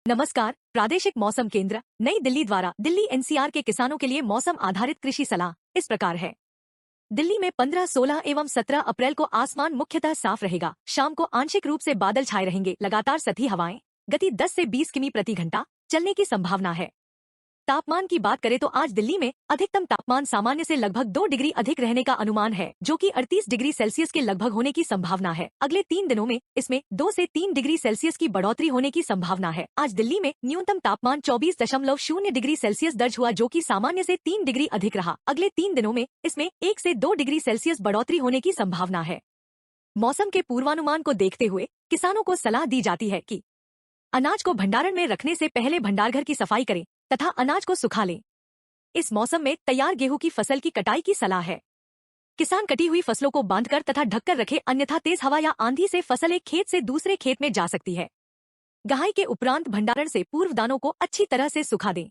नमस्कार। प्रादेशिक मौसम केंद्र नई दिल्ली द्वारा दिल्ली एनसीआर के किसानों के लिए मौसम आधारित कृषि सलाह इस प्रकार है। दिल्ली में 15, 16 एवं 17 अप्रैल को आसमान मुख्यतः साफ रहेगा। शाम को आंशिक रूप से बादल छाए रहेंगे। लगातार सतही हवाएं गति 10 से 20 किमी प्रति घंटा चलने की संभावना है। तापमान की बात करें तो आज दिल्ली में अधिकतम तापमान सामान्य से लगभग 2 डिग्री अधिक रहने का अनुमान है, जो कि 38 डिग्री सेल्सियस के लगभग होने की संभावना है। अगले 3 दिनों में इसमें 2 से 3 डिग्री सेल्सियस की बढ़ोतरी होने की संभावना है। आज दिल्ली में न्यूनतम तापमान 24.0 डिग्री सेल्सियस दर्ज हुआ, जो कि सामान्य से 3 डिग्री अधिक रहा। अगले 3 दिनों में इसमें 1 से 2 डिग्री सेल्सियस बढ़ोतरी होने की संभावना है। मौसम के पूर्वानुमान को देखते हुए किसानों को सलाह दी जाती है कि अनाज को भंडारण में रखने से पहले भंडारघर की सफाई करें तथा अनाज को सुखा लें। इस मौसम में तैयार गेहूं की फसल की कटाई की सलाह है। किसान कटी हुई फसलों को बांधकर तथा ढककर रखे, अन्यथा तेज हवा या आंधी से फसल एक खेत से दूसरे खेत में जा सकती है। गहाई के उपरांत भंडारण से पूर्व दानों को अच्छी तरह से सुखा दें।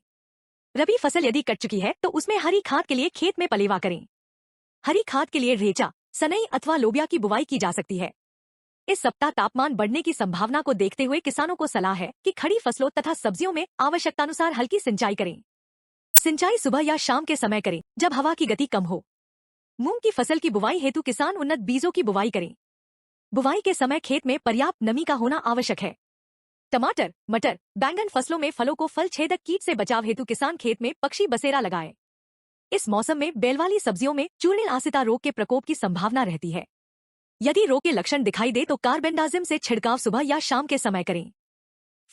रबी फसल यदि कट चुकी है तो उसमें हरी खाद के लिए खेत में पलेवा करें। हरी खाद के लिए रेचा, सनई अथवा लोबिया की बुवाई की जा सकती है। इस सप्ताह तापमान बढ़ने की संभावना को देखते हुए किसानों को सलाह है कि खड़ी फसलों तथा सब्जियों में आवश्यकतानुसार हल्की सिंचाई करें। सिंचाई सुबह या शाम के समय करें जब हवा की गति कम हो। मूंग की फसल की बुवाई हेतु किसान उन्नत बीजों की बुवाई करें। बुवाई के समय खेत में पर्याप्त नमी का होना आवश्यक है। टमाटर, मटर, बैंगन फसलों में फलों को फल छेदक कीट से बचाव हेतु किसान खेत में पक्षी बसेरा लगाए। इस मौसम में बेल वाली सब्जियों में चूर्णिल आसिता रोग के प्रकोप की संभावना रहती है। यदि रोग के लक्षण दिखाई दे तो कार्बेंडाजिम से छिड़काव सुबह या शाम के समय करें।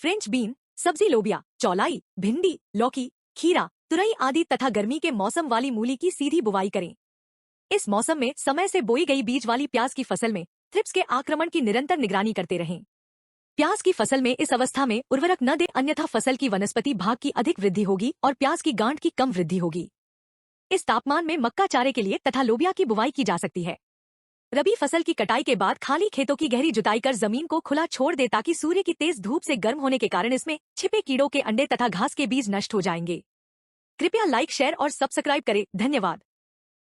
फ्रेंच बीन, सब्जी लोबिया, चौलाई, भिंडी, लौकी, खीरा, तुरई आदि तथा गर्मी के मौसम वाली मूली की सीधी बुवाई करें। इस मौसम में समय से बोई गई बीज वाली प्याज की फसल में थ्रिप्स के आक्रमण की निरंतर निगरानी करते रहें। प्याज की फसल में इस अवस्था में उर्वरक न दे, अन्यथा फसल की वनस्पति भाग की अधिक वृद्धि होगी और प्याज की गांठ की कम वृद्धि होगी। इस तापमान में मक्का चारे के लिए तथा लोबिया की बुवाई की जा सकती है। रबी फसल की कटाई के बाद खाली खेतों की गहरी जुताई कर जमीन को खुला छोड़ दे, ताकि सूर्य की तेज धूप से गर्म होने के कारण इसमें छिपे कीड़ों के अंडे तथा घास के बीज नष्ट हो जाएंगे। कृपया लाइक, शेयर और सब्सक्राइब करें। धन्यवाद।